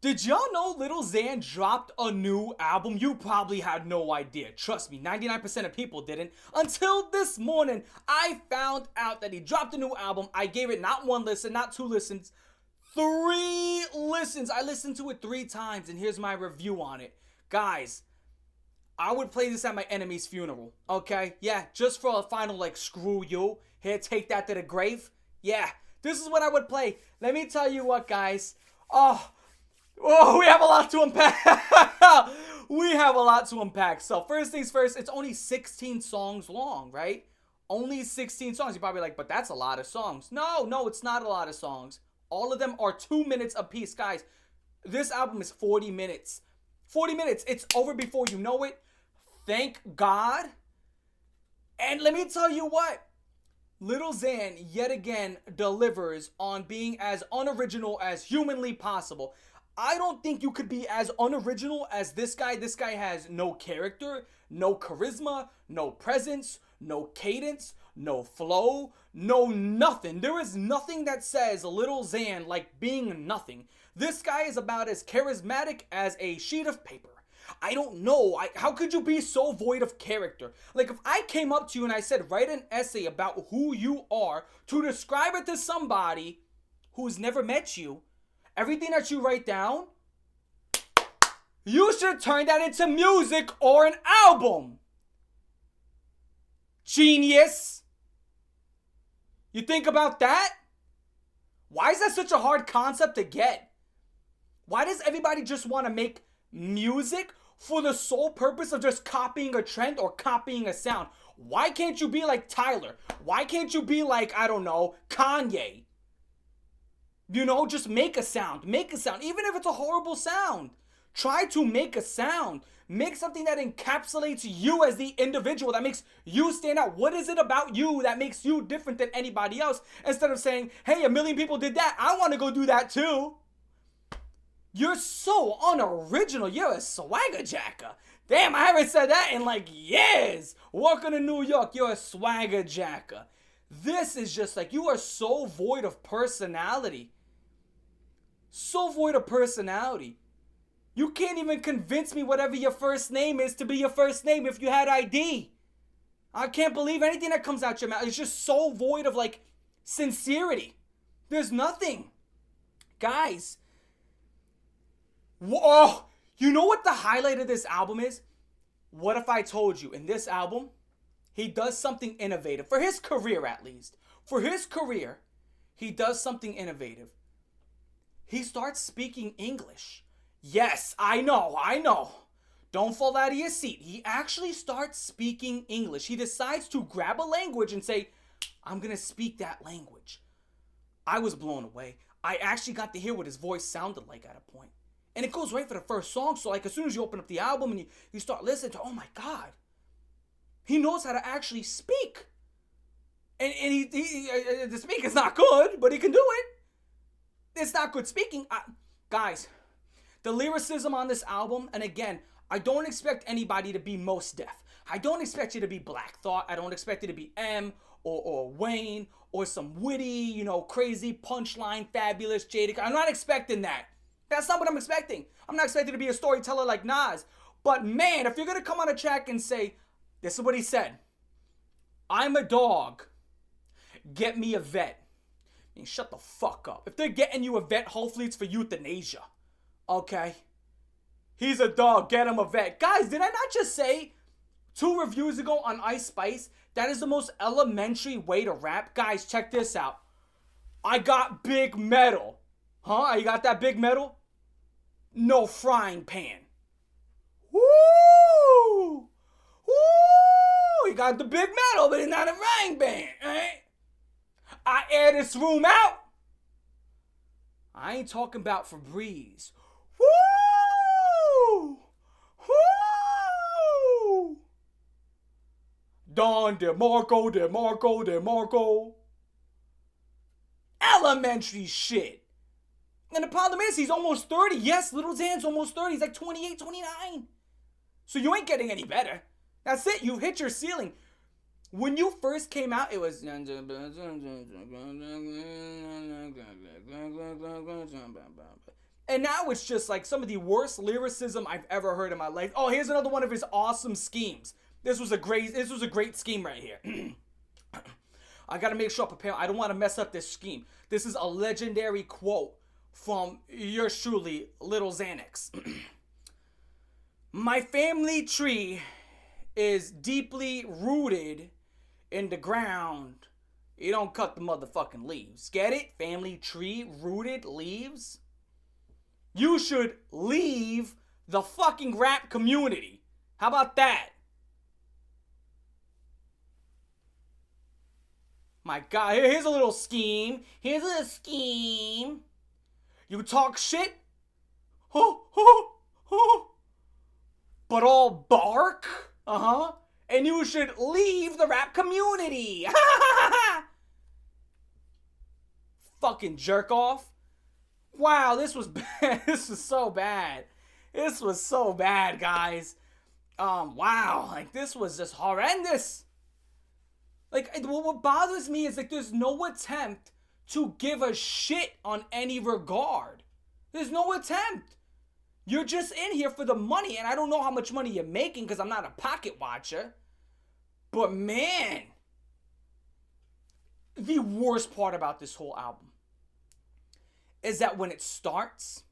Did y'all know Lil Xan dropped a new album? You probably had no idea. Trust me, 99% of people didn't. Until this morning, I found out that he dropped a new album. I gave it not one listen, not two listens, three listens. I listened to it 3 times, and here's my review on it. Guys, I would play this at my enemy's funeral, okay? Yeah, just for a final, like, screw you. Here, take that to the grave. Yeah, this is what I would play. Let me tell you what, guys. We have a lot to unpack. We have a lot to unpack. So, first things first, it's only 16 songs long, right? Only 16 songs. You're probably like, but that's a lot of songs. No, it's not a lot of songs. All of them are 2 minutes apiece, guys. This album is 40 minutes. 40 minutes. It's over before you know it. Thank God. And let me tell you what. Lil Xan yet again delivers on being as unoriginal as humanly possible. I don't think you could be as unoriginal as this guy. This guy has no character, no charisma, no presence, no cadence, no flow, no nothing. There is nothing that says Lil Xan like being nothing. This guy is about as charismatic as a sheet of paper. I don't know. How could you be so void of character? Like, if I came up to you and I said, write an essay about who you are to describe it to somebody who's never met you, everything that you write down, you should turn that into music or an album. Genius. You think about that? Why is that such a hard concept to get? Why does everybody just want to make music for the sole purpose of just copying a trend or copying a sound? Why can't you be like Tyler? Why can't you be like, I don't know, Kanye? You know, just make a sound. Make a sound. Even if it's a horrible sound. Try to make a sound. Make something that encapsulates you as the individual, that makes you stand out. What is it about you that makes you different than anybody else? Instead of saying, hey, a million people did that, I want to go do that too. You're so unoriginal. You're a swagger jacker. Damn, I haven't said that in like years. Welcome to New York. You're a swagger jacker. This is just like, you are so void of personality. So void of personality. You can't even convince me whatever your first name is to be your first name if you had ID. I can't believe anything that comes out your mouth. It's just so void of like sincerity. There's nothing. Guys. Oh, you know what the highlight of this album is? What if I told you in this album, he does something innovative. For his career, at least. For his career, he does something innovative. He starts speaking English. Yes, I know. Don't fall out of your seat. He actually starts speaking English. He decides to grab a language and say, I'm going to speak that language. I was blown away. I actually got to hear what his voice sounded like at a point. And it goes right for the first song. So like as soon as you open up the album and you start listening to, oh my God. He knows how to actually speak. And the speak is not good, but he can do it. It's not good speaking. Guys, the lyricism on this album, and again, I don't expect anybody to be Mos Def. I don't expect you to be Black Thought. I don't expect you to be M or Wayne or some witty, crazy punchline, fabulous, jaded. I'm not expecting that. That's not what I'm expecting. I'm not expecting to be a storyteller like Nas. But man, if you're going to come on a track and say, this is what he said. I'm a dog. Get me a vet. I mean, shut the fuck up. If they're getting you a vet, hopefully it's for euthanasia. Okay? He's a dog. Get him a vet. Guys, did I not just say 2 reviews ago on Ice Spice that is the most elementary way to rap? Guys, check this out. I got big metal. Huh? You got that big metal? No frying pan. Woo! Woo! You got the big metal, but it's not a frying pan, right? I air this room out. I ain't talking about Febreze. Woo! Woo! Don DeMarco. Elementary shit. And the problem is, he's almost 30. Yes, Lil Xan's almost 30. He's like 28, 29. So you ain't getting any better. That's it. You've hit your ceiling. When you first came out, it was... And now it's just like some of the worst lyricism I've ever heard in my life. Oh, here's another one of his awesome schemes. This was a great scheme right here. I gotta make sure I prepare. I don't want to mess up this scheme. This is a legendary quote from yours truly, Little Xanax. My family tree is deeply rooted in the ground. You don't cut the motherfucking leaves. Get it? Family tree, rooted, leaves. You should leave the fucking rap community. How about that? My God, here's a little scheme. Here's a scheme. You talk shit, but all bark, and you should leave the rap community. Fucking jerk off. Wow, this was bad. This was so bad. This was so bad, guys. Wow, like this was just horrendous. Like, what bothers me is like there's no attempt to give a shit on any regard. There's no attempt. You're just in here for the money, and I don't know how much money you're making because I'm not a pocket watcher. But man, the worst part about this whole album is that when it starts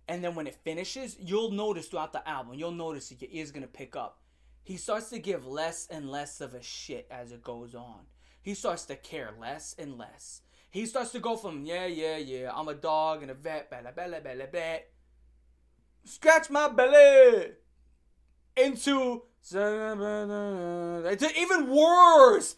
and then when it finishes, you'll notice throughout the album, you'll notice that your ear's going to pick up. He starts to give less and less of a shit as it goes on. He starts to care less and less. He starts to go from, yeah, I'm a dog and a vet, blah, blah, blah, blah, blah, scratch my belly, into even worse.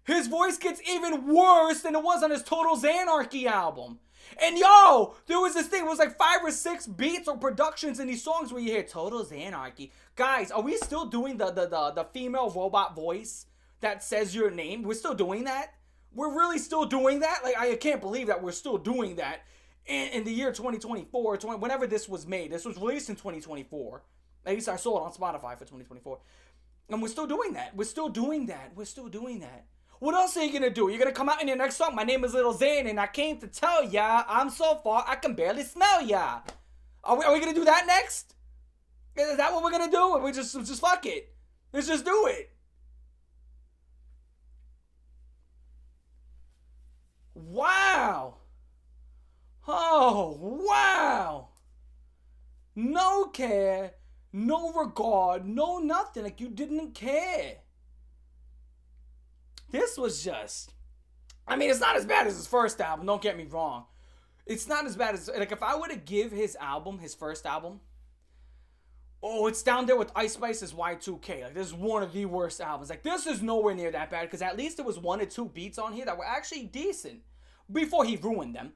His voice gets even worse than it was on his Total Xanarchy album. And yo, there was this thing, it was like 5 or 6 beats or productions in these songs where you hear Total Xanarchy. Guys, are we still doing the female robot voice that says your name? We're still doing that? We're really still doing that? Like, I can't believe that we're still doing that in the year 2024, whenever this was made. This was released in 2024. At least I saw it on Spotify for 2024. And we're still doing that. We're still doing that. We're still doing that. What else are you gonna do? You're gonna come out in your next song, my name is Little Xan, and I came to tell ya, I'm so far, I can barely smell ya. Are we gonna do that next? Is that what we're gonna do? We just fuck it. Let's just do it. Wow. Oh, wow. No care, no regard, no nothing. Like you didn't care. This was just, I mean, it's not as bad as his first album, don't get me wrong. It's not as bad as, like, if I were to give his album, his first album, oh, it's down there with Ice Spice's Y2K. Like, this is one of the worst albums. Like, this is nowhere near that bad, because at least there was 1 or 2 beats on here that were actually decent before he ruined them.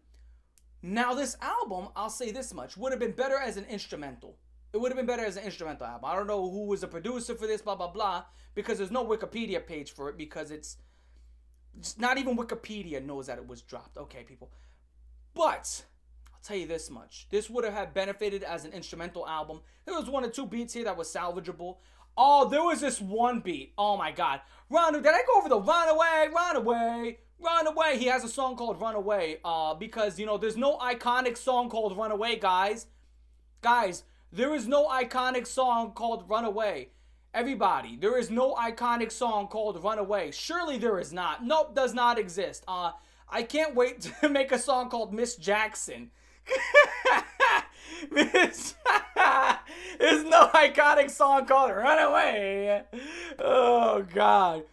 Now, this album, I'll say this much, would have been better as an instrumental. It would have been better as an instrumental album. I don't know who was the producer for this, blah, blah, blah, because there's no Wikipedia page for it, because it's not even Wikipedia knows that it was dropped. Okay, people. But I'll tell you this much. This would have benefited as an instrumental album. There was 1 or 2 beats here that was salvageable. Oh, there was this one beat. Oh, my God. Did I go over the Run Away, Run Away, Run Away? He has a song called Run Away because, you know, there's no iconic song called Run Away, guys. Guys, there is no iconic song called Run Away. Everybody, there is no iconic song called Run Away. Surely there is not. Nope, does not exist. I can't wait to make a song called Miss Jackson. There's no iconic song called Run Away. Oh, God.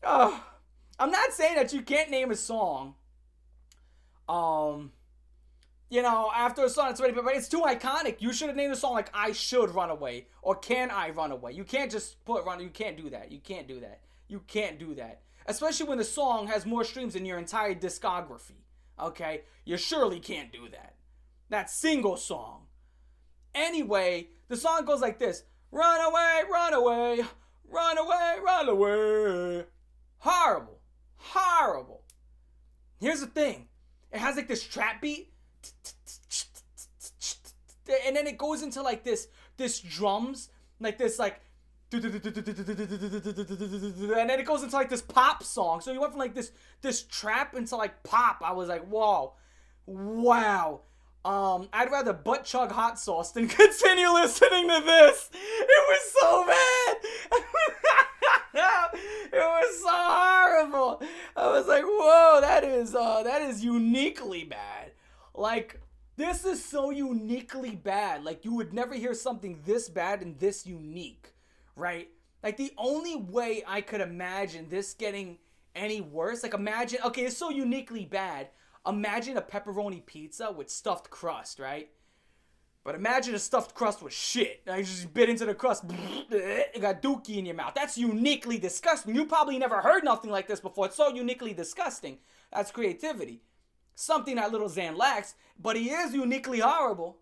Oh, I'm not saying that you can't name a song. You know, after a song that's already, but it's too iconic. You should have named a song like I Should Run Away or Can I Run Away. You can't just put run. You can't do that. You can't do that. You can't do that. Especially when the song has more streams than your entire discography. Okay? You surely can't do that. That single song. Anyway, the song goes like this. Run away, run away, run away, run away. Horrible. Horrible. Here's the thing. It has like this trap beat. And then it goes into like this drums, like this like, and then it goes into like this pop song. So you went from like this trap into like pop. I was like, whoa, wow. I'd rather butt chug hot sauce than continue listening to this. It was so bad. It was so horrible. I was like, whoa, that is uniquely bad. Like, this is so uniquely bad. Like, you would never hear something this bad and this unique, right? Like, the only way I could imagine this getting any worse, like, imagine, okay, it's so uniquely bad. Imagine a pepperoni pizza with stuffed crust, right? But imagine a stuffed crust with shit. You just bit into the crust. You got dookie in your mouth. That's uniquely disgusting. You probably never heard nothing like this before. It's so uniquely disgusting. That's creativity. Something that Little Xan lacks, but he is uniquely horrible.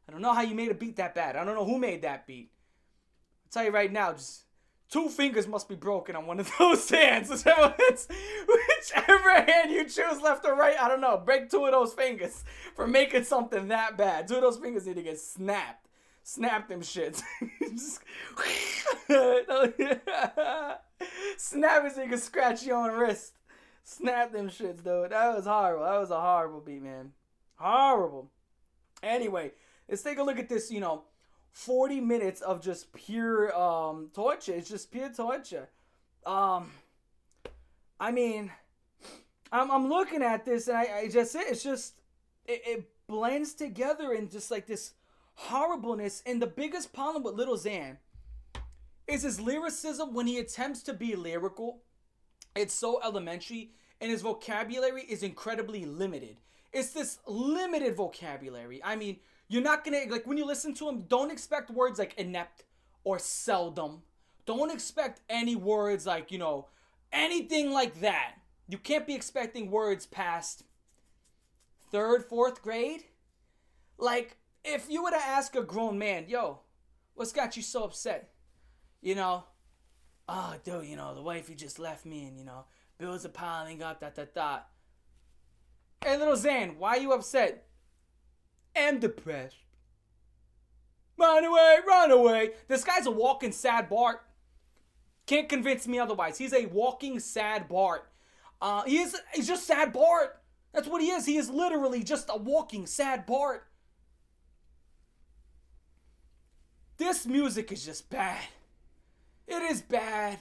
I don't know how you made a beat that bad. I don't know who made that beat. I'll tell you right now, just 2 fingers must be broken on one of those hands. Whichever hand you choose, left or right, I don't know. Break 2 of those fingers for making something that bad. 2 of those fingers need to get snapped. Snap them shits. Snap it so you can scratch your own wrist. Snap them shits, dude. That was horrible. That was a horrible beat, man. Horrible. Anyway, let's take a look at this, 40 minutes of just pure torture. It's just pure torture. I mean, I'm looking at this and it blends together in just like this horribleness. And the biggest problem with Little Xan is his lyricism. When he attempts to be lyrical, it's so elementary, and his vocabulary is incredibly limited. It's this limited vocabulary. I mean, you're not gonna, like, when you listen to him, don't expect words like inept or seldom. Don't expect any words like, anything like that. You can't be expecting words past 3rd, 4th grade. Like, if you were to ask a grown man, yo, what's got you so upset? Oh, dude, the wifey just left me and, bills are piling up, Hey, Little Xan, why are you upset? I'm depressed. Run away, run away. This guy's a walking sad Bart. Can't convince me otherwise. He's a walking sad Bart. He's just sad Bart. That's what he is. He is literally just a walking sad Bart. This music is just bad. It is bad.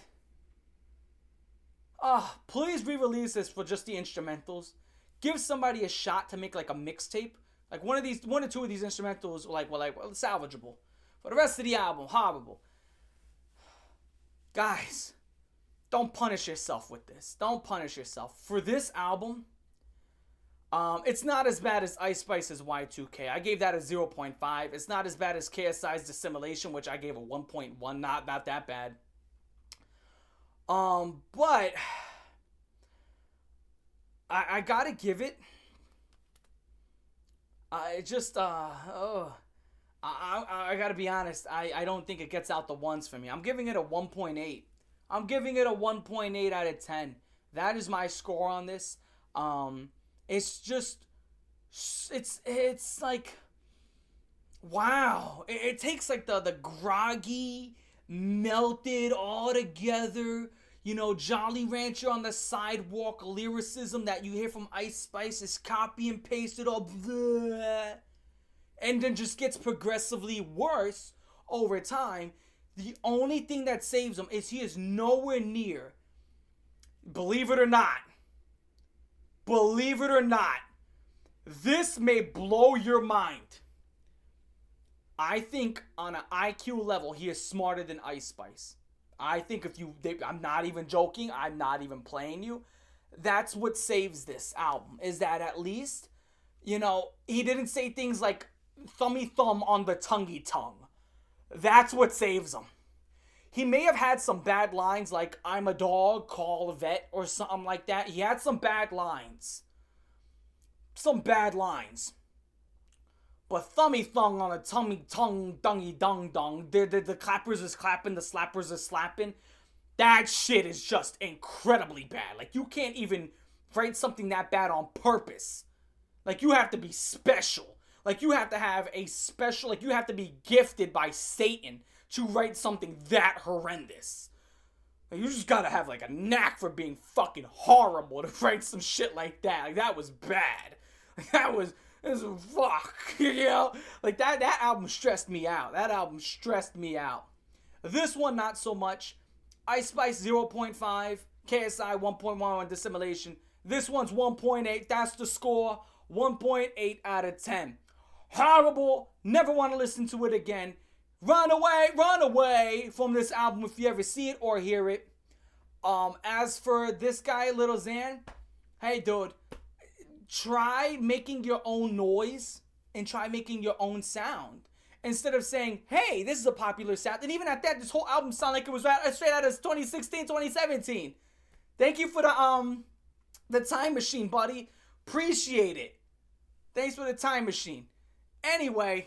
Please re-release this for just the instrumentals. Give somebody a shot to make like a mixtape. Like one or 2 of these instrumentals were salvageable. For the rest of the album, horrible. Guys, don't punish yourself with this. Don't punish yourself. For this album, it's not as bad as Ice Spice's Y2K. I gave that a 0.5. It's not as bad as KSI's Dissimulation, which I gave a 1.1. Not that bad. But I gotta give it. I gotta be honest. I don't think it gets out the ones for me. I'm giving it a 1.8. I'm giving it a 1.8 out of 10. That is my score on this. It's like, wow. It takes like the groggy, melted all together, Jolly Rancher on the sidewalk lyricism that you hear from Ice Spice is copy and pasted all bleh, and then just gets progressively worse over time. The only thing that saves him is he is nowhere near, believe it or not, this may blow your mind. I think on an IQ level, he is smarter than Ice Spice. I think I'm not even joking, I'm not even playing you. That's what saves this album, is that at least, he didn't say things like thummy thumb on the tonguey tongue. That's what saves him. He may have had some bad lines like I'm a dog, call a vet, or something like that. He had some bad lines. But thummy thung on a tummy tongue dungy dung dung. The clappers is clapping, the slappers is slapping. That shit is just incredibly bad. Like, you can't even write something that bad on purpose. Like, you have to be special. Like, you have to have a special, like, you have to be gifted by Satan to write something that horrendous. Like, you just gotta have, like, a knack for being fucking horrible to write some shit like that. Like, that was bad. Like, This is fuck. You know? Like that album stressed me out. That album stressed me out. This one, not so much. Ice Spice 0.5. KSI 1.1 on Dissimulation. This one's 1.8. That's the score. 1.8 out of 10. Horrible. Never want to listen to it again. Run away from this album if you ever see it or hear it. As for this guy, Lil Xan, hey dude, try making your own noise and try making your own sound. Instead of saying, hey, this is a popular sound. And even at that, this whole album sounded like it was straight out of 2016, 2017. Thank you for the time machine, buddy. Appreciate it. Thanks for the time machine. Anyway,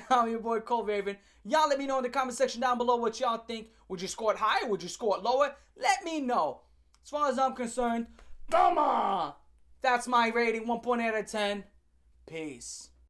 I'm your boy Cole Raven. Y'all let me know in the comment section down below what y'all think. Would you score it higher? Would you score it lower? Let me know. As far as I'm concerned, come on. That's my rating, 1.8 out of 10. Peace.